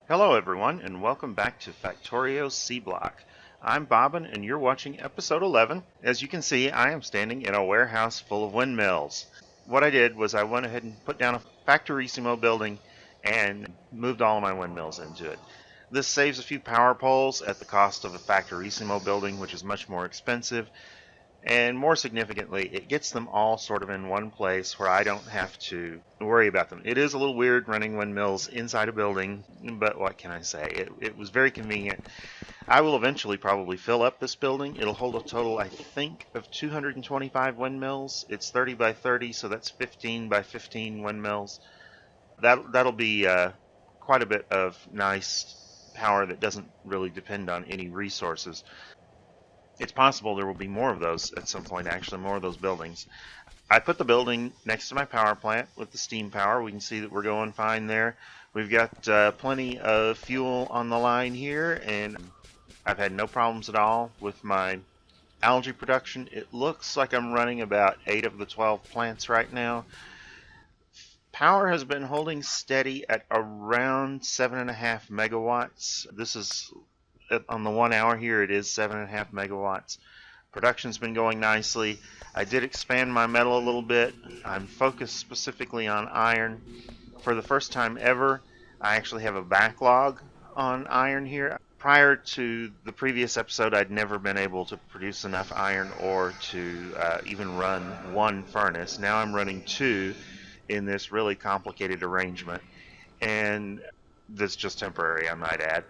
Hello everyone and welcome back to Factorio C Block. I'm Bobbin and you're watching episode 11. As you can see, I am standing in a warehouse full of windmills. What I did was I went ahead and put down a Factorissimo building and moved all of my windmills into it. This saves a few power poles at the cost of a Factorissimo building, which is much more expensive. And more significantly, it gets them all sort of in one place where I don't have to worry about them. It is a little weird running windmills inside a building, but what can I say? It was very convenient. I will eventually probably fill up this building. It'll hold a total, I think, of 225 windmills. It's 30 by 30, so that's 15 by 15 windmills. That'll be quite a bit of nice power that doesn't really depend on any resources. It's possible there will be more of those at some point, actually, more of those buildings. I put the building next to my power plant with the steam power. We can see that we're going fine there. We've got plenty of fuel on the line here, and I've had no problems at all with my algae production. It looks like I'm running about 8 of the 12 plants right now. Power has been holding steady at around 7.5 megawatts. This is on the 1 hour here, it is 7.5 megawatts. Production's been going nicely. I did expand my metal a little bit. I'm focused specifically on iron. For the first time ever, I actually have a backlog on iron here. Prior to the previous episode, I'd never been able to produce enough iron or to even run one furnace. Now I'm running two in this really complicated arrangement, and that's just temporary, I might add.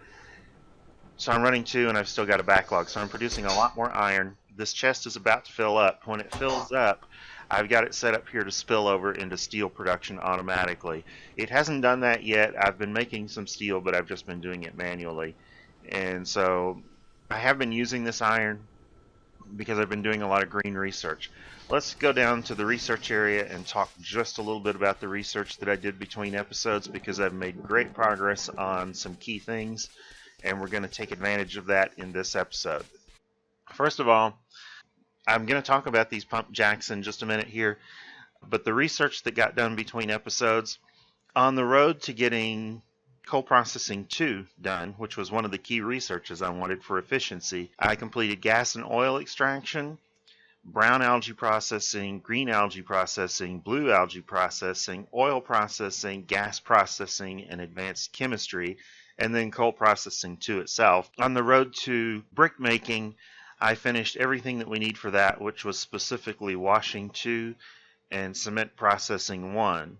So I'm running two and I've still got a backlog. So I'm producing a lot more iron. This chest is about to fill up. When it fills up, I've got it set up here to spill over into steel production automatically. It hasn't done that yet. I've been making some steel, but I've just been doing it manually. And so I have been using this iron because I've been doing a lot of green research. Let's go down to the research area and talk just a little bit about the research that I did between episodes, because I've made great progress on some key things, and we're going to take advantage of that in this episode. First of all, I'm going to talk about these pump jacks in just a minute here, but the research that got done between episodes, on the road to getting coal processing 2 done, which was one of the key researches I wanted for efficiency, I completed gas and oil extraction, brown algae processing, green algae processing, blue algae processing, oil processing, gas processing, and advanced chemistry, and then coal processing 2 itself. On the road to brick making, I finished everything that we need for that, which was specifically washing 2 and cement processing 1.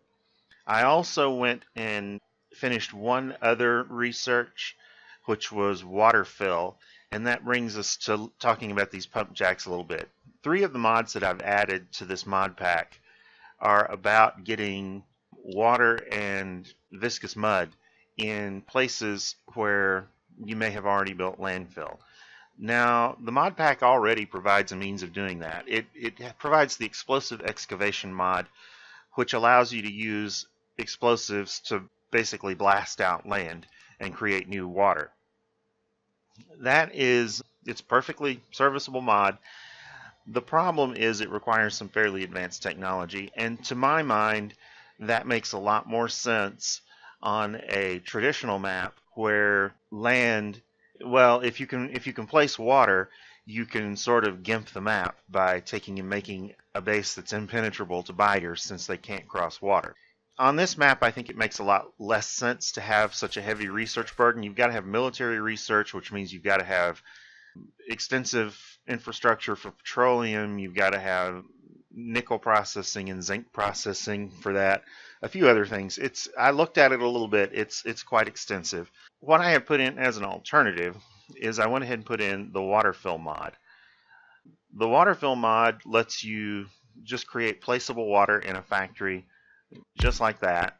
I also went and finished one other research, which was water fill, and that brings us to talking about these pump jacks a little bit. 3 of the mods that I've added to this mod pack are about getting water and viscous mud in places where you may have already built landfill. Now, the mod pack already provides a means of doing that. It provides the explosive excavation mod, which allows you to use explosives to basically blast out land and create new water. It's perfectly serviceable mod. The problem is it requires some fairly advanced technology, and to my mind, that makes a lot more sense on a traditional map where land, well, if you can place water, you can sort of gimp the map by taking and making a base that's impenetrable to biters since they can't cross water. On this map, I think it makes a lot less sense to have such a heavy research burden. You've got to have military research, which means you've got to have extensive infrastructure for petroleum. You've got to have nickel processing and zinc processing for that. A few other things. I looked at it a little bit. It's quite extensive. What I have put in as an alternative is I went ahead and put in the water fill mod. The water fill mod lets you just create placeable water in a factory just like that,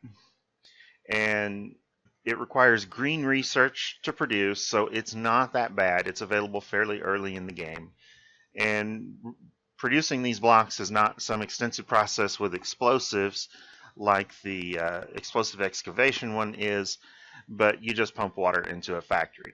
and it requires green research to produce, so it's not that bad. It's available fairly early in the game, and producing these blocks is not some extensive process with explosives like the explosive excavation one is, but you just pump water into a factory.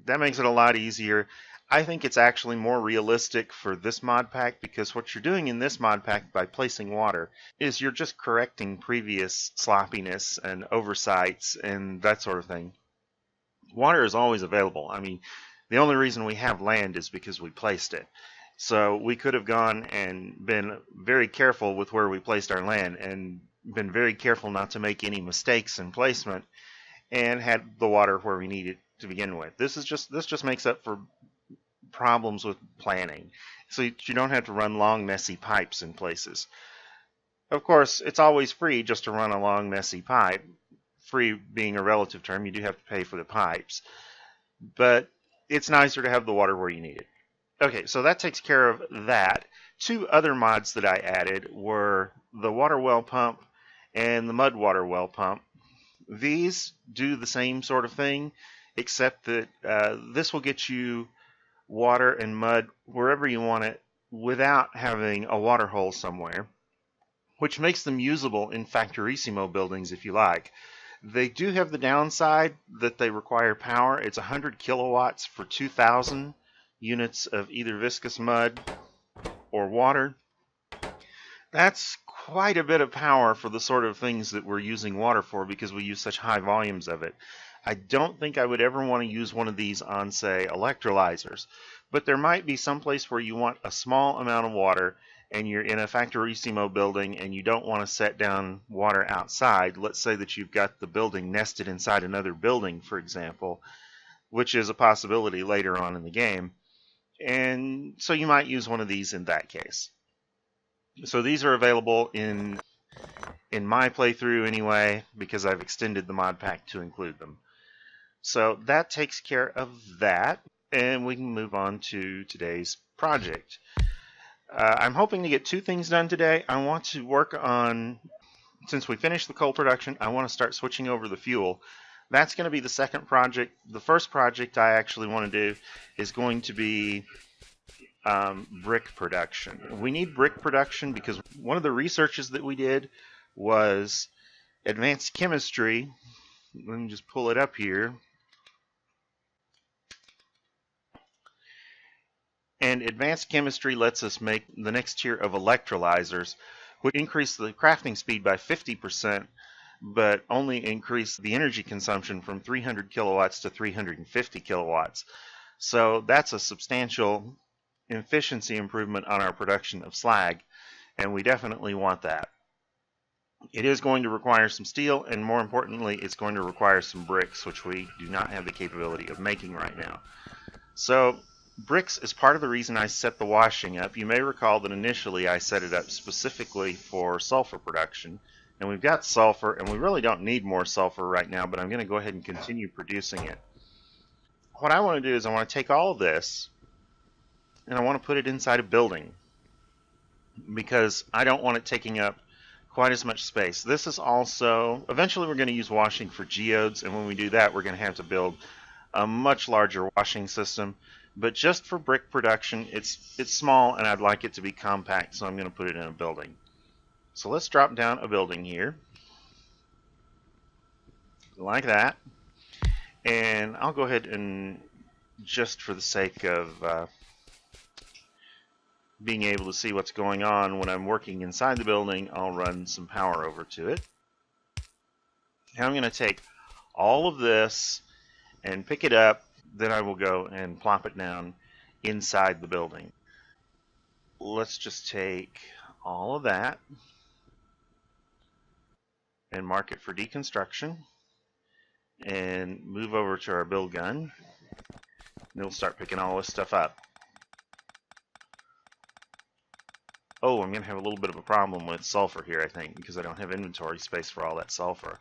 That makes it a lot easier. I think it's actually more realistic for this mod pack, because what you're doing in this mod pack by placing water is you're just correcting previous sloppiness and oversights and that sort of thing. Water is always available. I mean, the only reason we have land is because we placed it. So we could have gone and been very careful with where we placed our land and been very careful not to make any mistakes in placement and had the water where we need it to begin with. This just makes up for problems with planning. So you don't have to run long, messy pipes in places. Of course, it's always free just to run a long, messy pipe. Free being a relative term, you do have to pay for the pipes. But it's nicer to have the water where you need it. Okay, so that takes care of that. Two other mods that I added were the water well pump and the mud water well pump. These do the same sort of thing, except that this will get you water and mud wherever you want it without having a water hole somewhere, which makes them usable in Factorissimo buildings if you like. They do have the downside that they require power. It's 100 kilowatts for 2,000 units of either viscous mud or water. That's quite a bit of power for the sort of things that we're using water for because we use such high volumes of it. I don't think I would ever want to use one of these on, say, electrolyzers, but there might be some place where you want a small amount of water and you're in a Factorissimo building and you don't want to set down water outside. Let's say that you've got the building nested inside another building, for example, which is a possibility later on in the game. And so you might use one of these in that case. So these are available in my playthrough anyway, because I've extended the mod pack to include them. So that takes care of that, and we can move on to today's project. I'm hoping to get two things done today. I want to work on, since we finished the coal production, I want to start switching over the fuel. That's going to be the second project. The first project I actually want to do is going to be brick production. We need brick production because one of the researches that we did was advanced chemistry. Let me just pull it up here. And advanced chemistry lets us make the next tier of electrolyzers, which increase the crafting speed by 50%, but only increase the energy consumption from 300 kilowatts to 350 kilowatts. So that's a substantial efficiency improvement on our production of slag, and we definitely want that. It is going to require some steel, and more importantly, it's going to require some bricks, which we do not have the capability of making right now. So bricks is part of the reason I set the washing up. You may recall that initially I set it up specifically for sulfur production, and we've got sulfur, and we really don't need more sulfur right now, but I'm going to go ahead and continue producing it. What I want to do is I want to take all of this and I want to put it inside a building because I don't want it taking up quite as much space. This is also, eventually we're going to use washing for geodes, and when we do that we're going to have to build a much larger washing system. But just for brick production, it's small, and I'd like it to be compact, so I'm going to put it in a building. So let's drop down a building here, like that. And I'll go ahead and, just for the sake of being able to see what's going on when I'm working inside the building, I'll run some power over to it. Now I'm going to take all of this and pick it up. Then I will go and plop it down inside the building. Let's just take all of that and mark it for deconstruction and move over to our build gun. And it'll start picking all this stuff up. Oh, I'm going to have a little bit of a problem with sulfur here, I think, because I don't have inventory space for all that sulfur.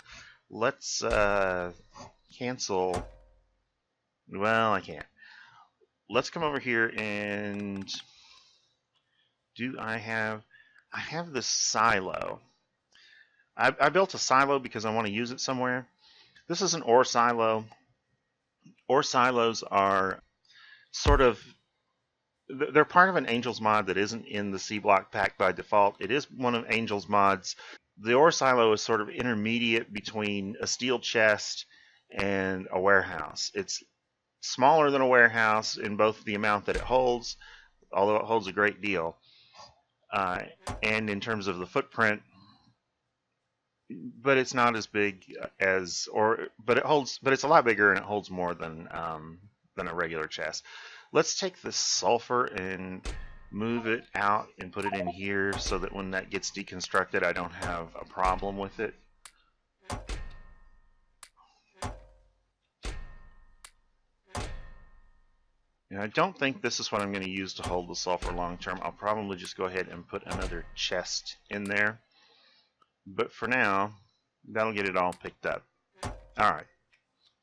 Let's cancel. Well, I can't. Let's come over here and I have this silo. I built a silo because I want to use it somewhere. This is an ore silo. Ore silos are sort of, they're part of an Angels mod that isn't in the C block pack by default. It is one of Angels mods. The ore silo is sort of intermediate between a steel chest and a warehouse. It's smaller than a warehouse in both the amount that it holds, although it holds a great deal, and in terms of the footprint, but it's not as big as, but it's a lot bigger and it holds more than a regular chest. Let's take the sulfur and move it out and put it in here so that when that gets deconstructed, I don't have a problem with it. And I don't think this is what I'm going to use to hold the sulfur long term. I'll probably just go ahead and put another chest in there. But for now, that'll get it all picked up. Alright,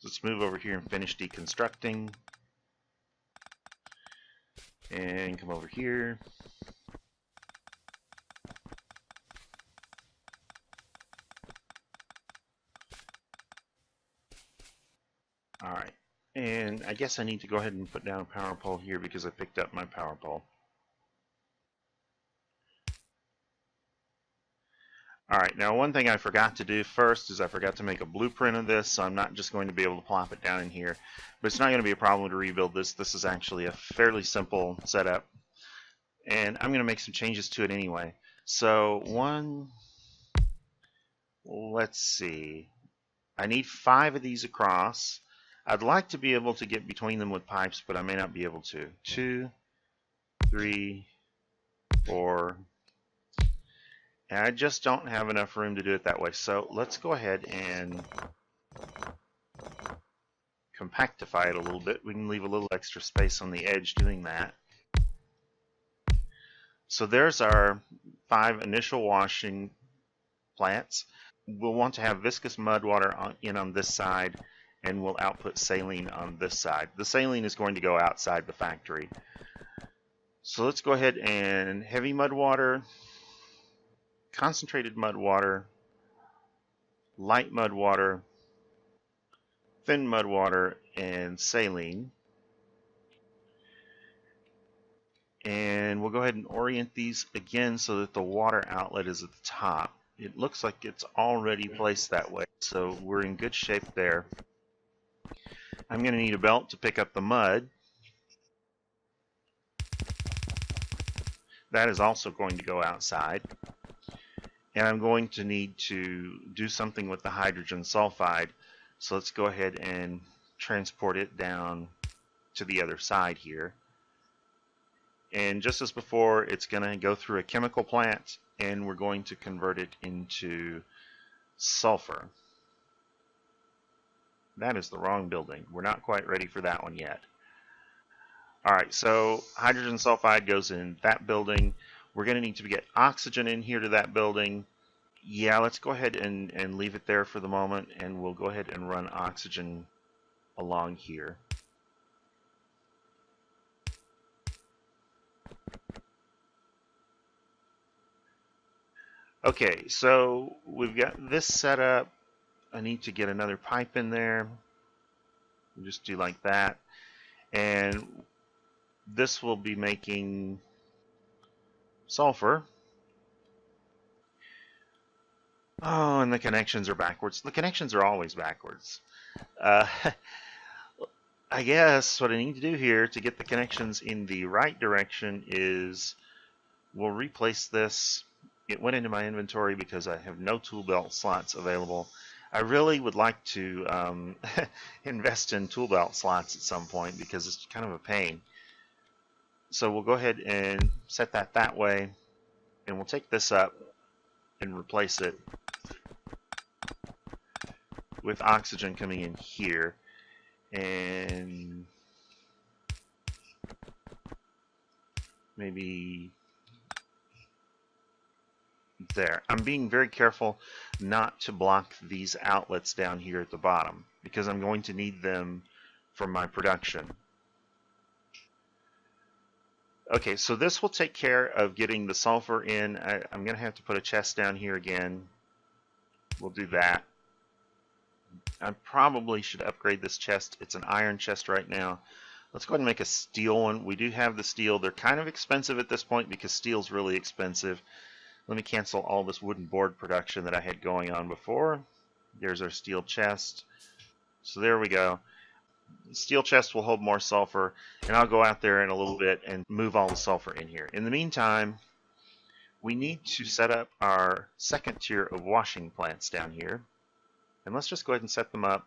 let's move over here and finish deconstructing. And come over here. Alright, and I guess I need to go ahead and put down a power pole here because I picked up my power pole. Alright, now one thing I forgot to do first is I forgot to make a blueprint of this, so I'm not just going to be able to plop it down in here. But it's not going to be a problem to rebuild this. This is actually a fairly simple setup. And I'm going to make some changes to it anyway. So let's see. I need 5 of these across. I'd like to be able to get between them with pipes, but I may not be able to. 2, 3, 4. And I just don't have enough room to do it that way. So let's go ahead and compactify it a little bit. We can leave a little extra space on the edge doing that. So there's our 5 initial washing plants. We'll want to have viscous mud water on this side, and we'll output saline on this side. The saline is going to go outside the factory. So let's go ahead and heavy mud water, concentrated mud water, light mud water, thin mud water, and saline. And we'll go ahead and orient these again so that the water outlet is at the top. It looks like it's already placed that way, so we're in good shape there. I'm going to need a belt to pick up the mud. That is also going to go outside. And I'm going to need to do something with the hydrogen sulfide. So let's go ahead and transport it down to the other side here. And just as before, it's going to go through a chemical plant, and we're going to convert it into sulfur. That is the wrong building. We're not quite ready for that one yet. Alright, so hydrogen sulfide goes in that building. We're going to need to get oxygen in here to that building. Yeah, let's go ahead and leave it there for the moment, and we'll go ahead and run oxygen along here. Okay, so we've got this set up. I need to get another pipe in there. We'll just do like that. And this will be making sulfur. Oh, and the connections are backwards. The connections are always backwards. I guess what I need to do here to get the connections in the right direction is we'll replace this. It went into my inventory because I have no tool belt slots available. I really would like to invest in tool belt slots at some point because it's kind of a pain. So we'll go ahead and set that way, and we'll take this up and replace it with oxygen coming in here. And maybe there. I'm being very careful not to block these outlets down here at the bottom because I'm going to need them for my production. Okay, so this will take care of getting the sulfur in. I'm going to have to put a chest down here again. We'll do that. I probably should upgrade this chest. It's an iron chest right now. Let's go ahead and make a steel one. We do have the steel. They're kind of expensive at this point because steel's really expensive. Let me cancel all this wooden board production that I had going on before. There's our steel chest. So there we go. The steel chest will hold more sulfur, and I'll go out there in a little bit and move all the sulfur in here. In the meantime, we need to set up our second tier of washing plants down here. And let's just go ahead and set them up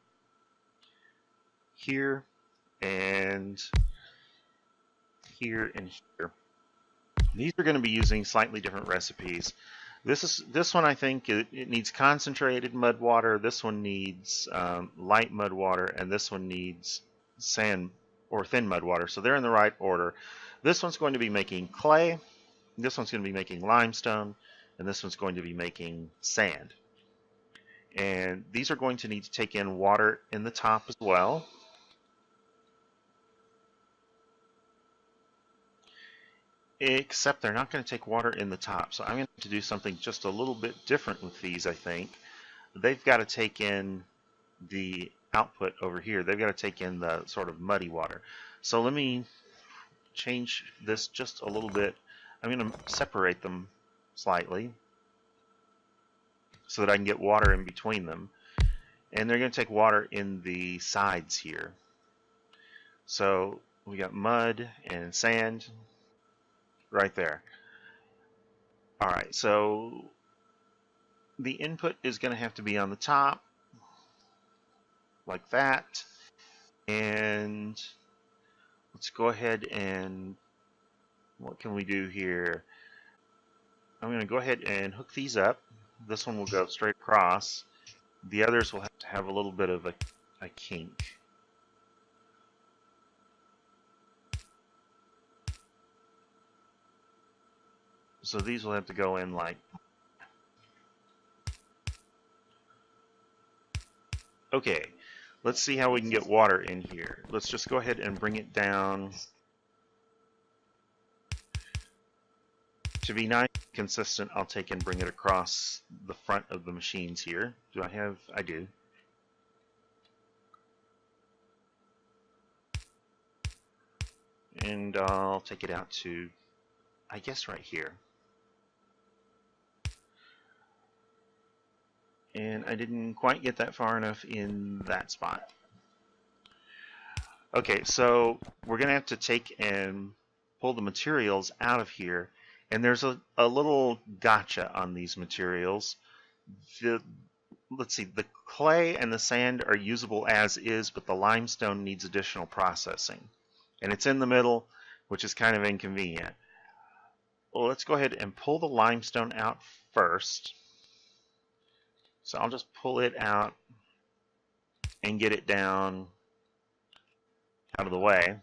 here and here and here. These are going to be using slightly different recipes. This one I think it needs concentrated mud water. This one needs light mud water, and this one needs sand or thin mud water. So they're in the right order. This one's going to be making clay. This one's going to be making limestone, and this one's going to be making sand. And these are going to need to take in water in the top as well. Except they're not going to take water in the top. So I'm going to have to do something just a little bit different with these, I think. They've got to take in the output over here. They've got to take in the sort of muddy water. So let me change this just a little bit. I'm going to separate them slightly so that I can get water in between them. And they're going to take water in the sides here. So we got mud and sand right there. Alright, so the input is going to have to be on the top, like that. And let's go ahead and, what can we do here? I'm going to go ahead and hook these up. This one will go straight across. The others will have to have a little bit of a kink. So these will have to go in like... Okay, let's see how we can get water in here. Let's just go ahead and bring it down to be nice and consistent. I'll take and bring it across the front of the machines here. Do I have? I do. And I'll take it out to, I guess, right here. And I didn't quite get that far enough in that spot. Okay, so we're going to have to take and pull the materials out of here. And there's a little gotcha on these materials. Let's see, the clay and the sand are usable as is, but the limestone needs additional processing. And it's in the middle, which is kind of inconvenient. Well, let's go ahead and pull the limestone out first. So I'll just pull it out and get it down out of the way.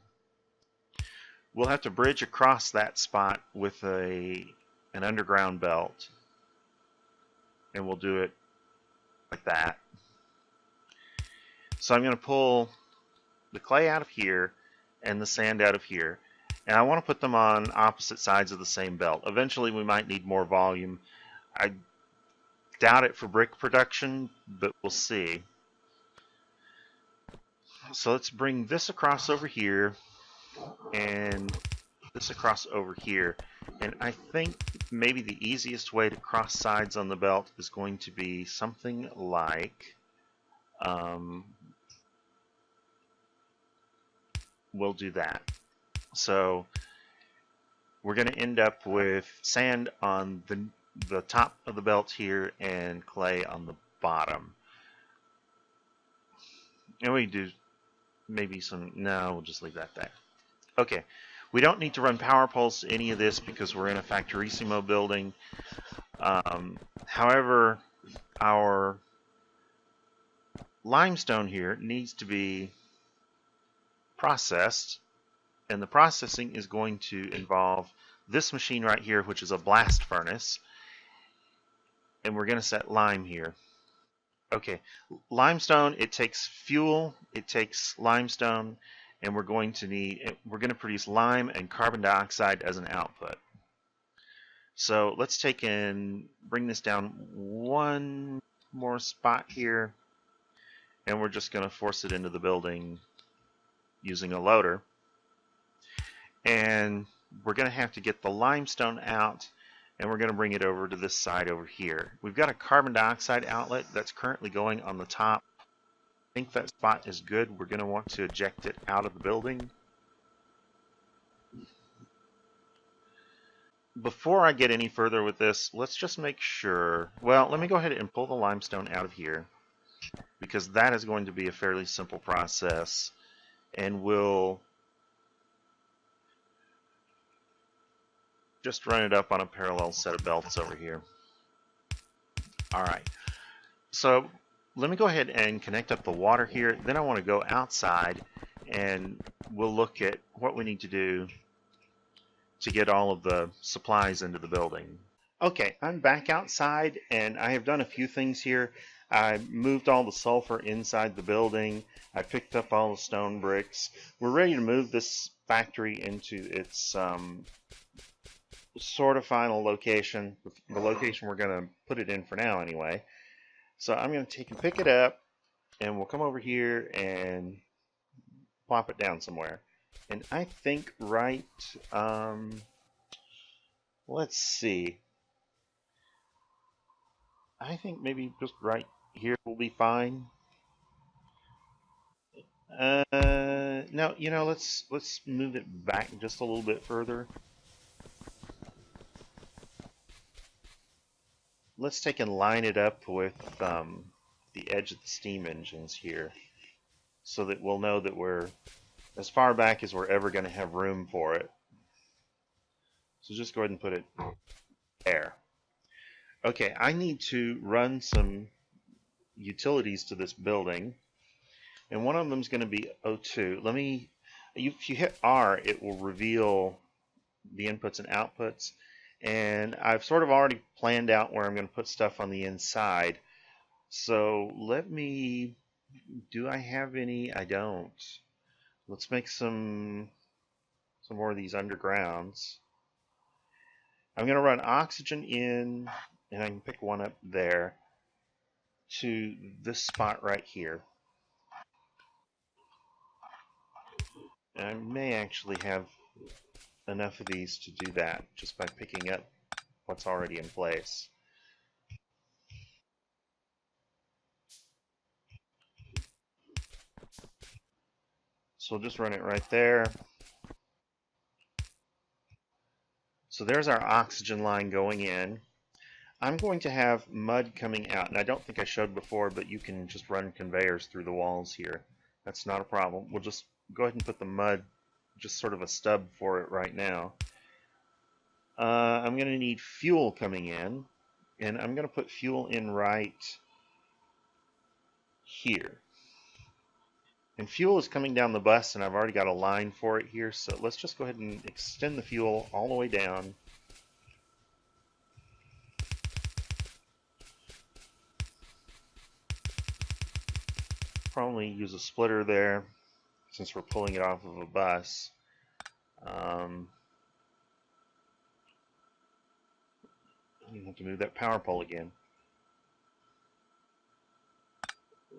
We'll have to bridge across that spot with an underground belt. And we'll do it like that. So I'm going to pull the clay out of here and the sand out of here. And I want to put them on opposite sides of the same belt. Eventually we might need more volume. I doubt it for brick production, but we'll see. So let's bring this across over here and this across over here. And I think maybe the easiest way to cross sides on the belt is going to be something like we'll do that. So we're going to end up with sand on the top of the belt here and clay on the bottom. And we do maybe some, no, we'll just leave that there. Okay, we don't need to run power poles to any of this because we're in a Factorissimo building. However, our limestone here needs to be processed, and the processing is going to involve this machine right here, which is a blast furnace. And we're going to set lime here. Okay, limestone, it takes fuel, it takes limestone, and we're going to produce lime and carbon dioxide as an output. So let's take and bring this down one more spot here, and we're just going to force it into the building using a loader. And we're going to have to get the limestone out, and we're going to bring it over to this side over here. We've got a carbon dioxide outlet that's currently going on the top. I think that spot is good. We're going to want to eject it out of the building. Before I get any further with this, let's just make sure. Well, let me go ahead and pull the limestone out of here, because that is going to be a fairly simple process, and we'll just run it up on a parallel set of belts over here. All right, so let me go ahead and connect up the water here. Then I want to go outside and we'll look at what we need to do to get all of the supplies into the building. Okay, I'm back outside and I have done a few things here. I moved all the sulfur inside the building. I picked up all the stone bricks. We're ready to move this factory into its sort of final location, the location we're going to put it in for now anyway. So I'm going to take and pick it up, and we'll come over here and plop it down somewhere. And I think let's see. I think maybe just right here will be fine. No, let's move it back just a little bit further. Let's take and line it up with the edge of the steam engines here, so that we'll know that we're as far back as we're ever going to have room for it. So just go ahead and put it there. Okay, I need to run some utilities to this building, and one of them is going to be O2. If you hit R, it will reveal the inputs and outputs, and I've sort of already planned out where I'm going to put stuff on the inside. So do I have any? I don't. Let's make some more of these undergrounds. I'm going to run oxygen in, and I can pick one up there to this spot right here. And I may actually have enough of these to do that just by picking up what's already in place. So we'll just run it right there. So there's our oxygen line going in. I'm going to have mud coming out, and I don't think I showed before, but you can just run conveyors through the walls here. That's not a problem. We'll just go ahead and put the mud, just sort of a stub for it right now. I'm going to need fuel coming in, and I'm going to put fuel in right here. And fuel is coming down the bus, and I've already got a line for it here, so let's just go ahead and extend the fuel all the way down. Probably use a splitter there, since we're pulling it off of a bus. You have to move that power pole again.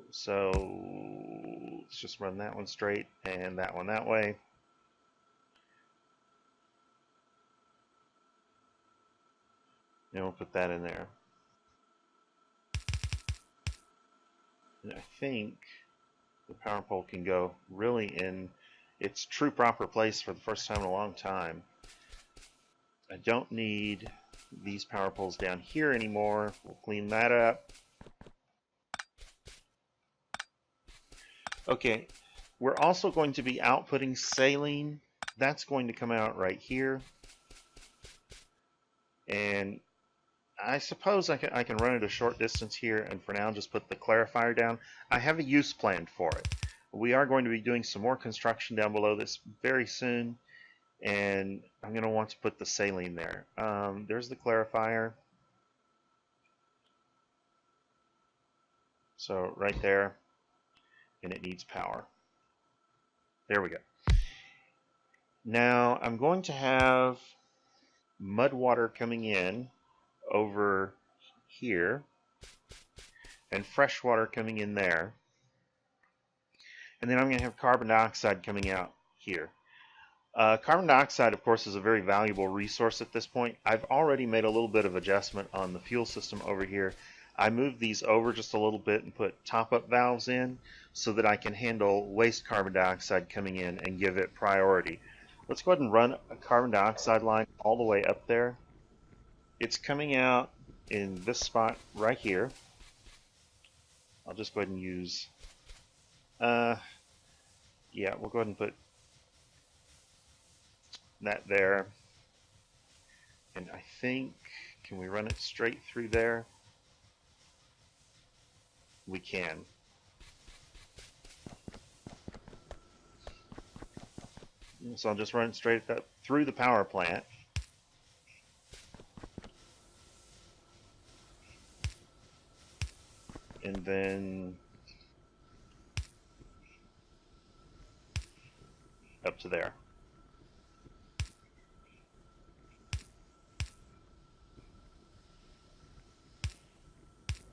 So let's just run that one straight and that one that way. And we'll put that in there. And I think the power pole can go really in its true proper place for the first time in a long time. I don't need these power poles down here anymore. We'll clean that up. Okay, we're also going to be outputting saline. That's going to come out right here. And I suppose I can run it a short distance here, and for now just put the clarifier down. I have a use planned for it. We are going to be doing some more construction down below this very soon, and I'm going to want to put the saline there. There's the clarifier. So right there, and it needs power. There we go. Now I'm going to have mud water coming in over here and fresh water coming in there, and then I'm going to have carbon dioxide coming out here. Carbon dioxide, of course, is a very valuable resource at this point. I've already made a little bit of adjustment on the fuel system over here. I moved these over just a little bit and put top-up valves in so that I can handle waste carbon dioxide coming in and give it priority. Let's go ahead and run a carbon dioxide line all the way up there. It's coming out in this spot right here. I'll just go ahead and use, yeah, we'll go ahead and put that there. And I think, can we run it straight through there? We can. So I'll just run it straight up through the power plant. And then up to there.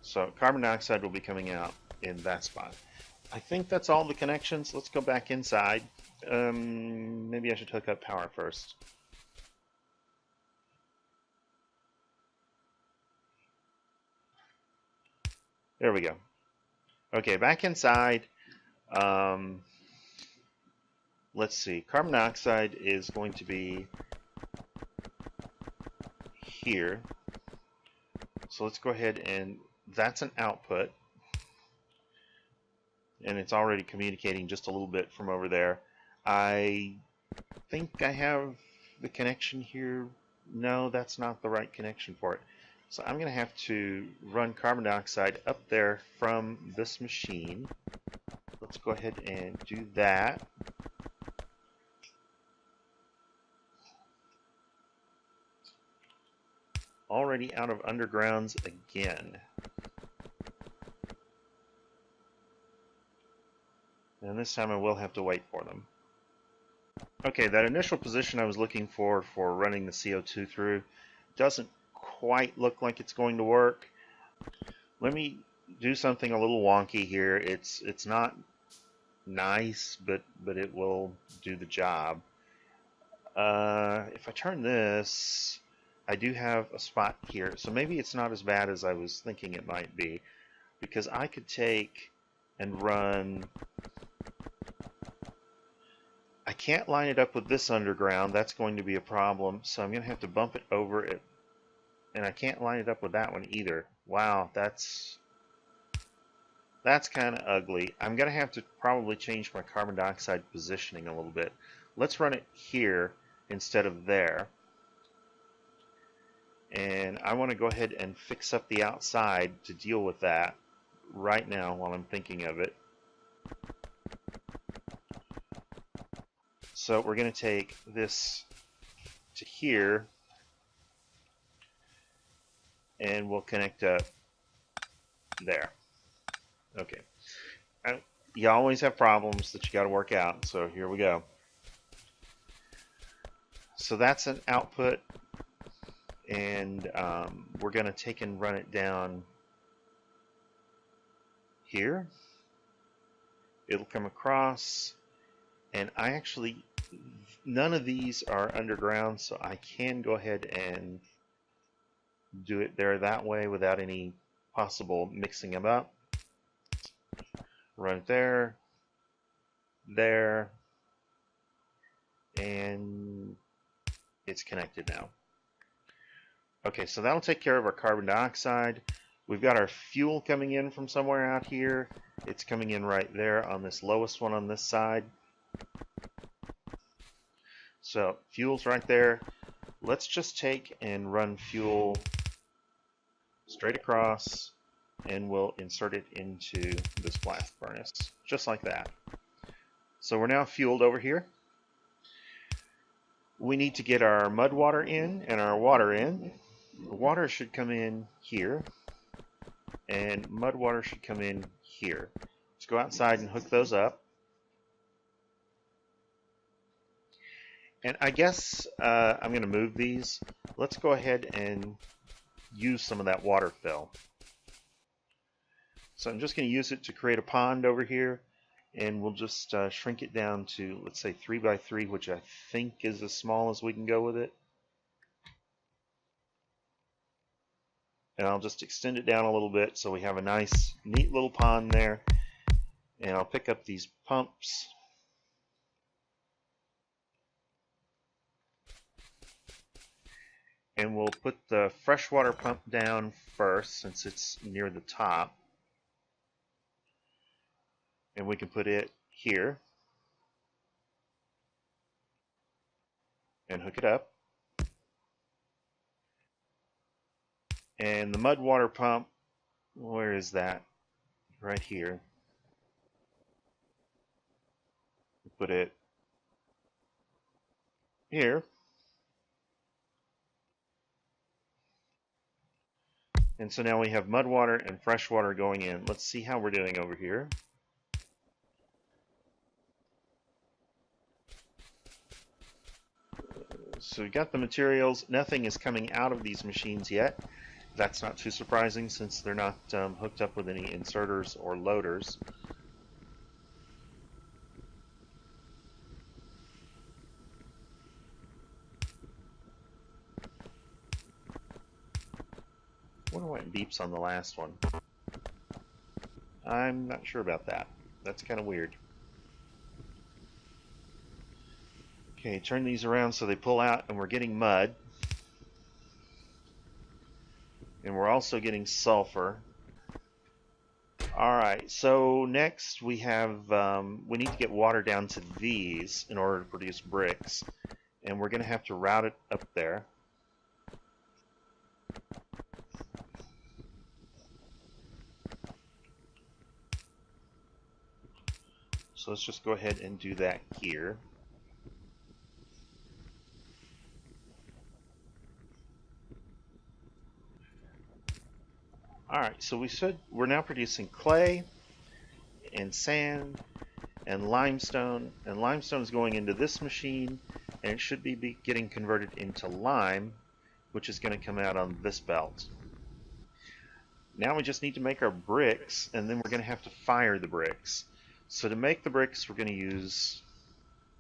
So carbon dioxide will be coming out in that spot. I think that's all the connections. Let's go back inside. Maybe I should hook up power first. There we go. Okay, back inside. Let's see. Carbon dioxide is going to be here. So let's go ahead and that's an output. And it's already communicating just a little bit from over there. I think I have the connection here. No, that's not the right connection for it. So I'm going to have to run carbon dioxide up there from this machine. Let's go ahead and do that. Already out of undergrounds again. And this time I will have to wait for them. Okay, that initial position I was looking for running the CO2 through doesn't quite look like it's going to work. Let me do something a little wonky here. It's not nice, but it will do the job. If I turn this, I do have a spot here, so maybe it's not as bad as I was thinking it might be, because I could take and run. I can't line it up with this underground. That's going to be a problem, so I'm going to have to bump it over it. And I can't line it up with that one either. Wow, that's kind of ugly. I'm going to have to probably change my carbon dioxide positioning a little bit. Let's run it here instead of there. And I want to go ahead and fix up the outside to deal with that right now while I'm thinking of it. So we're going to take this to here, and we'll connect up there. Okay. You always have problems that you got to work out, so here we go. So that's an output, and we're going to take and run it down here. It'll come across, and I actually, none of these are underground, so I can go ahead and do it there that way without any possible mixing them up. Run it there, there, and it's connected now. Okay, so that'll take care of our carbon dioxide. We've got our fuel coming in from somewhere out here. It's coming in right there on this lowest one on this side. So fuel's right there. Let's just take and run fuel straight across, and we'll insert it into this blast furnace, just like that. So we're now fueled over here. We need to get our mud water in and our water in. The water should come in here, and mud water should come in here. Let's go outside and hook those up. And I guess I'm going to move these. Let's go ahead and use some of that water fill. So I'm just going to use it to create a pond over here, and we'll just shrink it down to, let's say, 3 by 3, which I think is as small as we can go with it. And I'll just extend it down a little bit so we have a nice, neat little pond there. And I'll pick up these pumps. And we'll put the freshwater pump down first since it's near the top. And we can put it here and hook it up. And the mud water pump, where is that? Right here. Put it here. And so now we have mud water and fresh water going in. Let's see how we're doing over here. So we got the materials. Nothing is coming out of these machines yet. That's not too surprising since they're not hooked up with any inserters or loaders. I wonder why it beeps on the last one. I'm not sure about that. That's kind of weird. Okay, turn these around so they pull out, and we're getting mud. And we're also getting sulfur. Alright, so next we have, we need to get water down to these in order to produce bricks. And we're going to have to route it up there. So let's just go ahead and do that here. Alright, so we're now producing clay and sand and limestone is going into this machine, and it should be getting converted into lime, which is going to come out on this belt. Now we just need to make our bricks, and then we're going to have to fire the bricks. So to make the bricks, we're going to use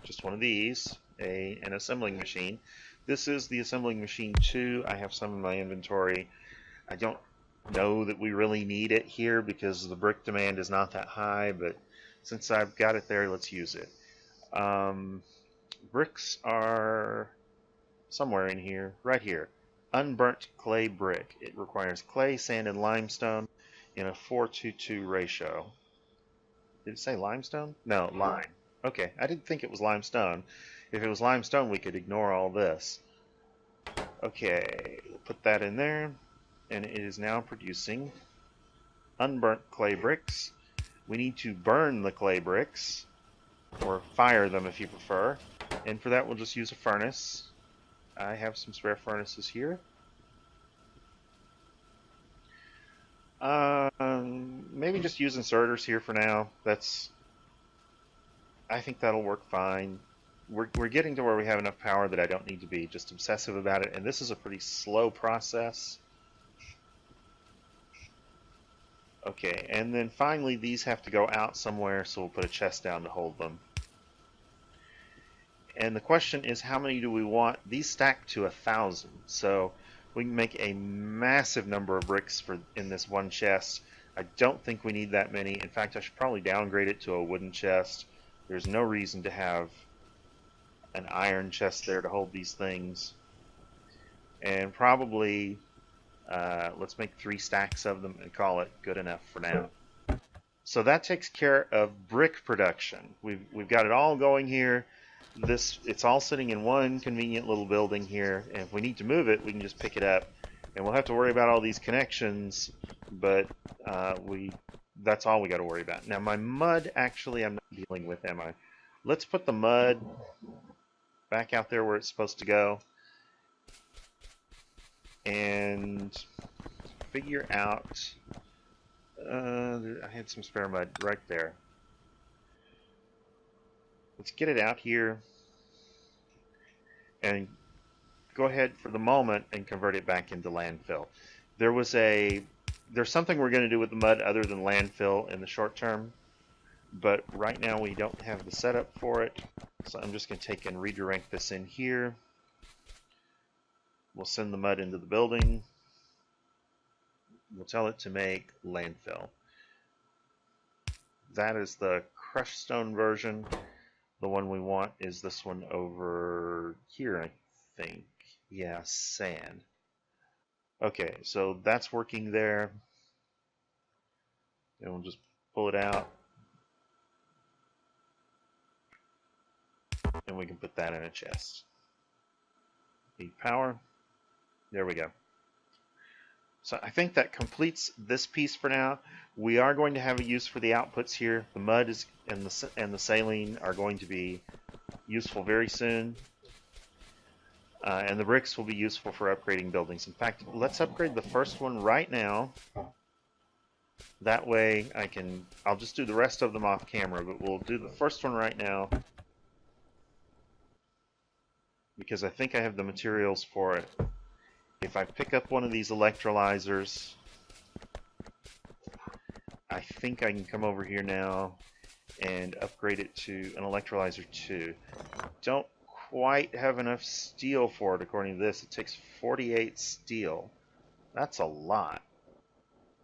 just one of these, an assembling machine. This is the assembling machine 2. I have some in my inventory. I don't know that we really need it here because the brick demand is not that high, but since I've got it there, let's use it. Bricks are somewhere in here, right here. Unburnt clay brick. It requires clay, sand, and limestone in a 4:2 ratio. Did it say limestone? No, lime. Okay, I didn't think it was limestone. If it was limestone, we could ignore all this. Okay, we'll put that in there, and it is now producing unburnt clay bricks. We need to burn the clay bricks, or fire them if you prefer, and for that we'll just use a furnace. I have some spare furnaces here. Maybe just use inserters here for now. I think that'll work fine. We're getting to where we have enough power that I don't need to be just obsessive about it, and this is a pretty slow process. Okay, and then finally these have to go out somewhere, so we'll put a chest down to hold them. And the question is, how many do we want? These stack to 1,000, so we can make a massive number of bricks in this one chest. I don't think we need that many. In fact, I should probably downgrade it to a wooden chest. There's no reason to have an iron chest there to hold these things. And probably let's make 3 stacks of them and call it good enough for now. So that takes care of brick production. We've got it all going here. It's all sitting in one convenient little building here, and if we need to move it, we can just pick it up. And we'll have to worry about all these connections, but that's all we got to worry about. Now my mud, actually, I'm not dealing with, am I? Let's put the mud back out there where it's supposed to go, and figure out. I had some spare mud right there. Let's get it out here and go ahead for the moment and convert it back into landfill. There's something we're going to do with the mud other than landfill in the short term, but right now we don't have the setup for it, so I'm just going to take and redirect this in here. We'll send the mud into the building. We'll tell it to make landfill. That is the crushed stone version. The one we want is this one over here, I think. Yeah, sand. Okay, so that's working there. And we'll just pull it out. And we can put that in a chest. Need power. There we go. So I think that completes this piece for now. We are going to have a use for the outputs here. The mud is and the saline are going to be useful very soon. And the bricks will be useful for upgrading buildings. In fact, let's upgrade the first one right now. That way I'll just do the rest of them off camera, but we'll do the first one right now because I think I have the materials for it. If I pick up one of these electrolyzers, I think I can come over here now and upgrade it to an electrolyzer 2. Don't quite have enough steel for it according to this. It takes 48 steel. That's a lot.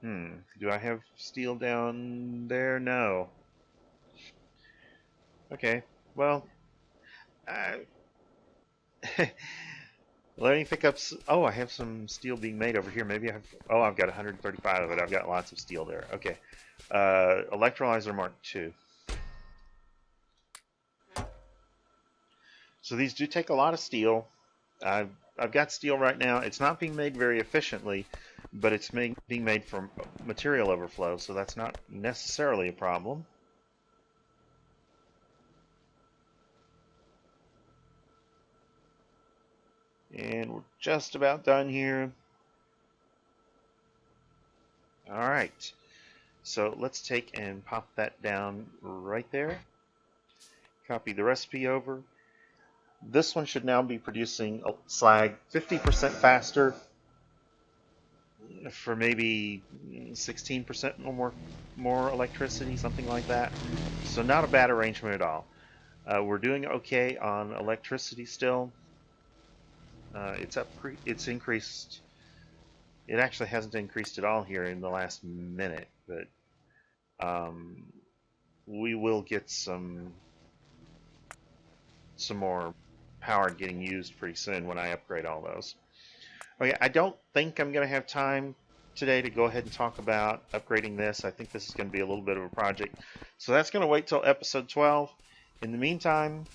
Do I have steel down there? No. Okay, well, let me pick up. Oh, I have some steel being made over here. Maybe I have. Oh, I've got 135 of it. I've got lots of steel there. Okay. Electrolyzer Mark II. So these do take a lot of steel. I've got steel right now. It's not being made very efficiently, but it's being made from material overflow, so that's not necessarily a problem. And we're just about done here. Alright, so let's take and pop that down right there. Copy the recipe over. This one should now be producing slag 50% faster for maybe 16% more electricity, something like that. So not a bad arrangement at all. We're doing okay on electricity still. It's increased. It actually hasn't increased at all here in the last minute, but we will get some more power getting used pretty soon when I upgrade all those. Okay, I don't think I'm going to have time today to go ahead and talk about upgrading this. I think this is going to be a little bit of a project. So that's going to wait till episode 12. In the meantime,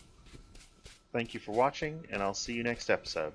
thank you for watching, and I'll see you next episode.